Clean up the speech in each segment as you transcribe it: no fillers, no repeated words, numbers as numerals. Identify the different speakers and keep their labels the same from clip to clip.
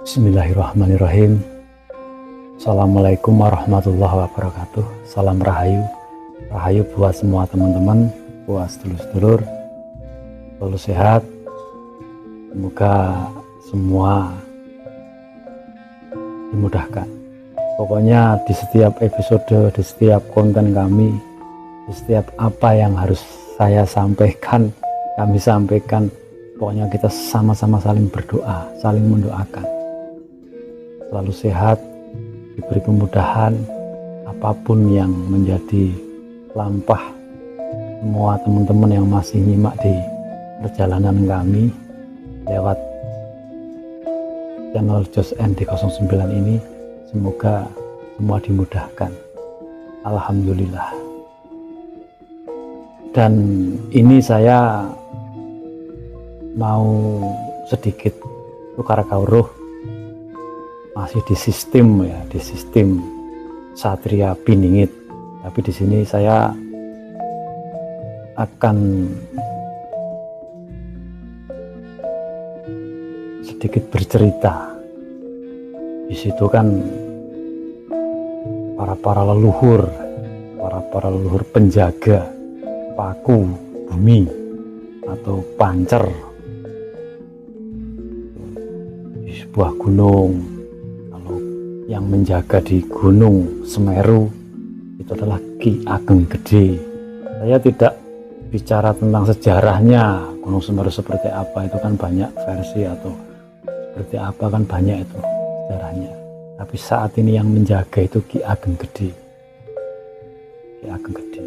Speaker 1: Bismillahirrahmanirrahim. Assalamualaikum warahmatullahi wabarakatuh. Salam rahayu. Rahayu buat semua teman-teman, buat sedulur-sedulur. Selalu sehat. Semoga semua dimudahkan. Pokoknya di setiap episode, di setiap konten kami, di setiap apa yang harus saya sampaikan, kami sampaikan, pokoknya kita sama-sama saling berdoa, saling mendoakan. Selalu sehat, diberi kemudahan, apapun yang menjadi lampah semua teman-teman yang masih nyimak di perjalanan kami lewat channel Jos ND09 ini, semoga semua dimudahkan. Alhamdulillah. Dan ini saya mau sedikit tukar kawruh, masih di sistem ya, di sistem Satria Piningit. Tapi di sini saya akan sedikit bercerita. Di situ kan para leluhur, para leluhur penjaga paku bumi atau pancer di sebuah gunung. Kalau yang menjaga di Gunung Semeru itu adalah Ki Ageng Gede. Saya tidak bicara tentang sejarahnya Gunung Semeru seperti apa, itu kan banyak versi, atau seperti apa kan banyak itu sejarahnya. Tapi saat ini yang menjaga itu Ki Ageng Gede. Ki Ageng Gede.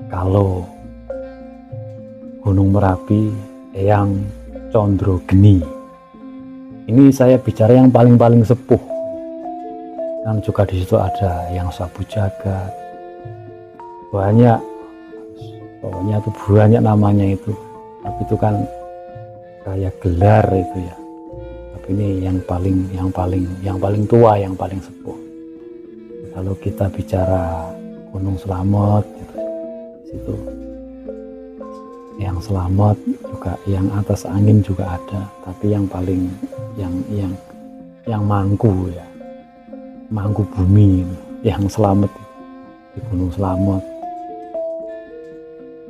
Speaker 1: Kalau Gunung Merapi, Eyang Condro Geni. Ini saya bicara yang paling sepuh. Dan juga di situ ada yang Sabu Jagat. Banyak, pokoknya itu banyak namanya itu. Tapi itu kan kayak gelar itu ya. Tapi ini yang paling tua, yang paling sepuh. Kalau kita bicara Gunung Slamet, gitu, situ yang Slamet juga, yang atas angin juga ada, tapi yang paling yang Mangku ya, Mangku Bumi, yang Slamet di Gunung Slamet.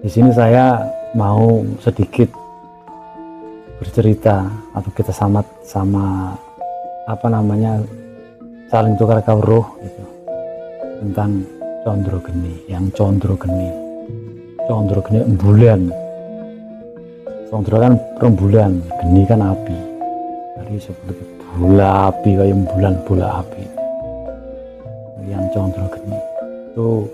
Speaker 1: Di sini saya mau sedikit bercerita, atau kita sama saling tukar kawruh gitu, tentang Condro Geni, yang Condro Geni. Condro Geni rembulan. Condro kan rembulan, geni kan api. Jadi seperti bola api, kayak bola api. Yang Condro Geni itu,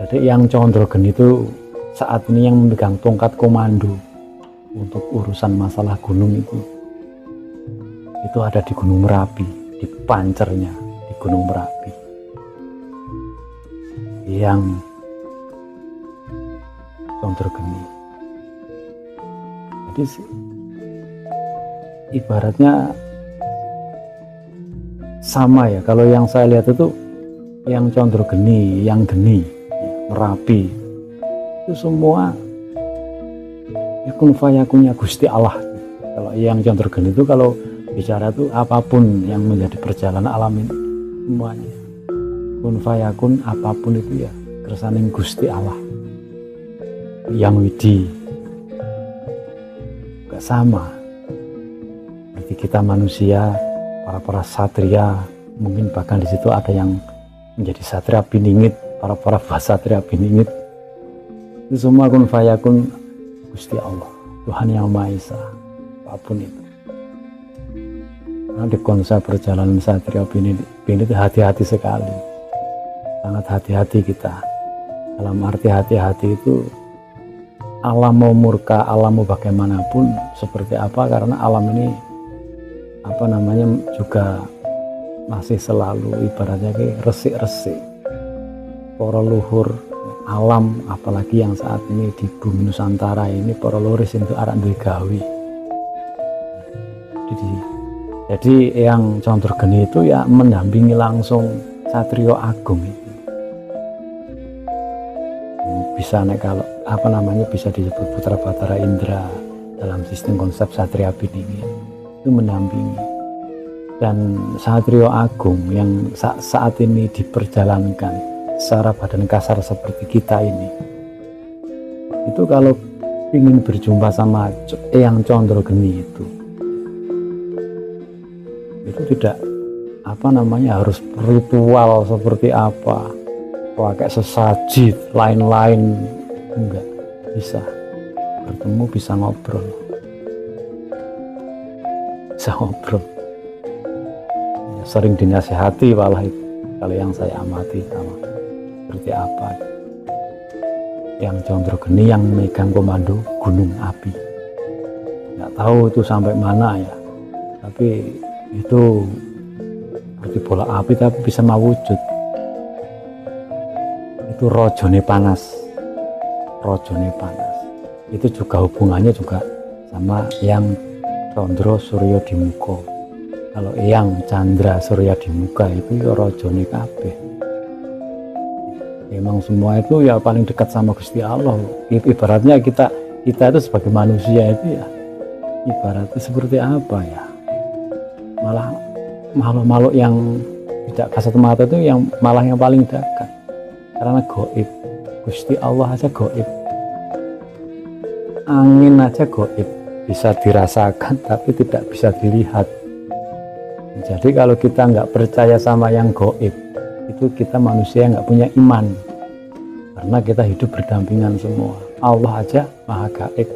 Speaker 1: jadi yang Condro Geni itu saat ini yang memegang tongkat komando untuk urusan masalah gunung itu ada di Gunung Merapi, di pancernya di Gunung Merapi. Yang Condro Geni. Jadi ibaratnya sama ya, kalau yang saya lihat itu yang Condro Geni, yang Geni, Merapi, itu semua ya kun fayakunnya Gusti Allah. Kalau yang Condro Geni itu, kalau bicara itu apapun yang menjadi perjalanan alam ini semuanya kun fayakun, apapun itu ya kersaning Gusti Allah. Yang widi gak sama berarti kita manusia, para satria, mungkin bahkan di situ ada yang menjadi satria piningit, para satria piningit, itu semua kun fayakun Gusti Allah, Tuhan yang Maha Esa, apapun itu. Karena di konsep perjalanan satria piningit hati-hati sekali, sangat hati-hati kita. Dalam arti hati-hati itu, alam mau murka, alam mau bagaimanapun, seperti apa, karena alam ini juga masih selalu ibaratnya kayak resik-resik. Para luhur alam, apalagi yang saat ini di bumi Nusantara ini, para luhur itu arek duwe gawe. Jadi yang Condro Geni itu ya mendampingi langsung Satrio Agung itu. Bisa kalau bisa disebut putra Batara Indra dalam sistem konsep Satria Piningit. itu mendampingi. Dan Satrio Agung yang saat ini diperjalankan secara badan kasar seperti kita ini, itu kalau ingin berjumpa sama Eyang Condrogeni itu tidak harus ritual seperti apa, pakai sesaji lain-lain, enggak, bisa bertemu, bisa ngobrol ya, sering dinasihati malah itu kalau yang saya amati sama seperti apa yang Condrogeni yang megang komando gunung api. Nggak tahu itu sampai mana ya, tapi itu seperti bola api tapi bisa mewujud. Itu rojone panas itu juga hubungannya juga sama yang Condro Suryo Dimuka. Kalau yang Chandra Surya Dimuka itu ya rojone kabeh. Memang semua itu ya paling dekat sama Gusti Allah. Ibaratnya kita itu sebagai manusia itu ya ibaratnya seperti apa ya, malah makhluk yang tidak kasat mata itu malah yang paling dekat, karena gaib. Gusti Allah aja gaib, angin aja gaib, bisa dirasakan tapi tidak bisa dilihat. Jadi kalau kita nggak percaya sama yang gaib, itu kita manusia nggak punya iman, karena kita hidup berdampingan semua. Allah aja maha gaib,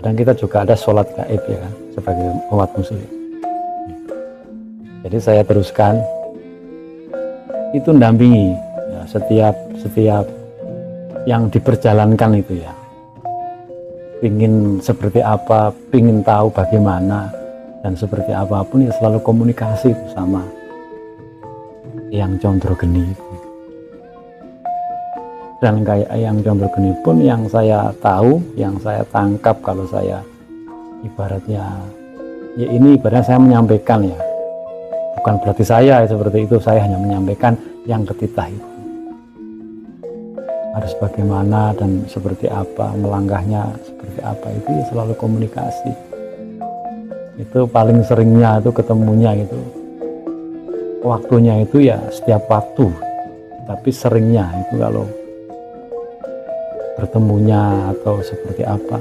Speaker 1: dan kita juga ada sholat gaib ya kan, sebagai umat muslim. Jadi saya teruskan, itu mendampingi ya, setiap yang diperjalankan itu ya, pingin seperti apa, pingin tahu bagaimana dan seperti apapun ya selalu komunikasi itu sama yang Condrogeni itu. Dan kayak yang Condrogeni pun yang saya tahu, yang saya tangkap, kalau saya ibaratnya ya ini ibaratnya saya menyampaikan ya, bukan berarti saya seperti itu, saya hanya menyampaikan yang ketitah itu harus bagaimana dan seperti apa, melangkahnya seperti apa, itu ya selalu komunikasi. Itu paling seringnya itu ketemunya itu waktunya itu ya setiap waktu, tapi seringnya itu kalau bertemunya atau seperti apa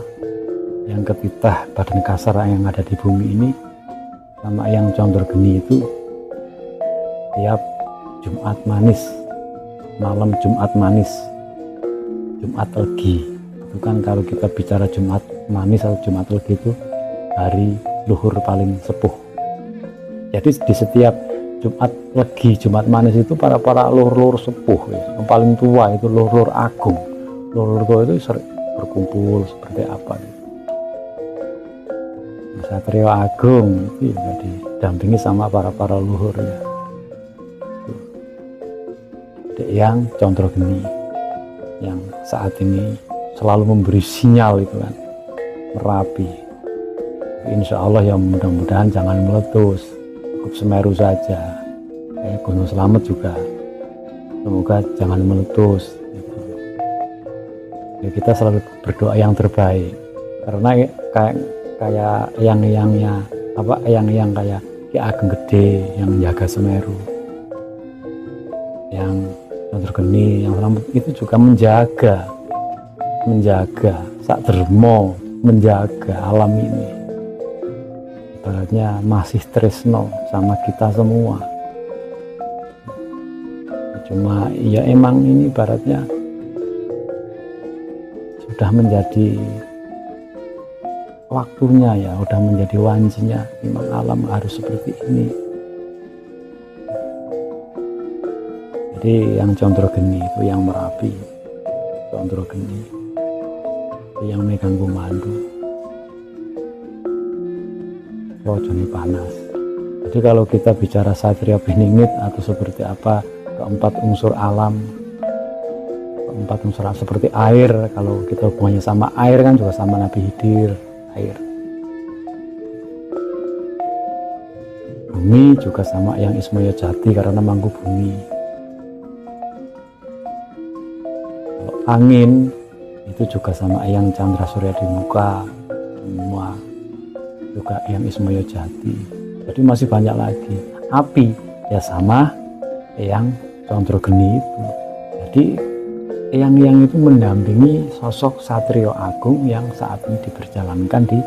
Speaker 1: yang ketitah badan kasar yang ada di bumi ini sama yang Condrogeni itu tiap Jumat manis, malam Jumat manis, Jumat Legi. Itu kan kalau kita bicara Jumat manis atau Jumat Legi itu hari luhur paling sepuh. Jadi di setiap Jumat Legi, Jumat manis itu para luhur sepuh ya, yang paling tua itu luhur agung. Luhur tua itu sering berkumpul seperti apa gitu. Satrio Agung itu ya didampingi sama para luhur ya. Yang Condrogeni yang saat ini selalu memberi sinyal itu kan, Merapi. Insya Allah ya mudah-mudahan jangan meletus, cukup Semeru saja. Kayak Gunung Slamet juga, semoga jangan meletus. Gitu. Ya, kita selalu berdoa yang terbaik, karena kayak yang kayak Ki Ageng Gede yang menjaga Semeru, yang Condrogeni yang selamat itu juga menjaga sak dermo, menjaga alam ini. Ibaratnya masih tresno sama kita semua. Cuma ya emang ini ibaratnya sudah menjadi waktunya ya, udah menjadi wanjinya, memang alam harus seperti ini. Jadi yang Condrogeni itu yang Merapi, Condrogeni itu yang megang komando, rojone panas. Jadi kalau kita bicara Satria Beningit atau seperti apa, keempat unsur alam seperti air, kalau kita hubungannya sama air kan juga sama Nabi Khidir, air. Bumi juga sama yang Ismaya Jati karena mangku bumi. Angin itu juga sama yang Chandra Surya Dimuka semua. juga Eyang Ismoyo Jati. Jadi masih banyak lagi. Api ya sama Eyang Condro Geni itu. Jadi eyang-eyang itu mendampingi sosok Satrio Agung yang saat ini diperjalankan di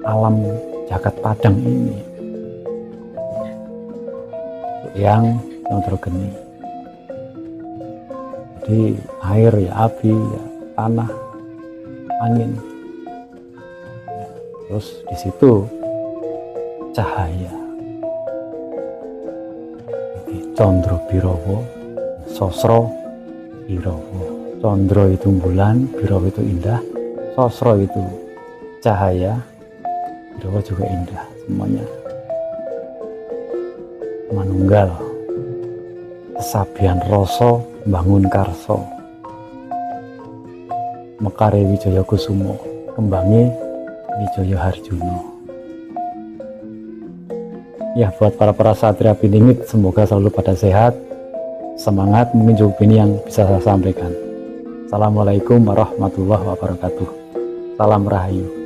Speaker 1: alam jagat Padang ini. Eyang Condro Geni. Jadi air ya api ya tanah angin. Terus di situ cahaya. Condro Birowo, Sosro Birowo. Condro itu bulan, Birowo itu indah, Sosro itu cahaya, Birowo juga indah. Semuanya manunggal. Kesabian rasa bangun karso. Mekare Wijaya Kusumo, kembange Wijaya Harjuno. Ya, buat para satria piningit, semoga selalu pada sehat, semangat, mungkin cukup ini yang bisa saya sampaikan. Assalamualaikum warahmatullahi wabarakatuh. Salam Rahayu.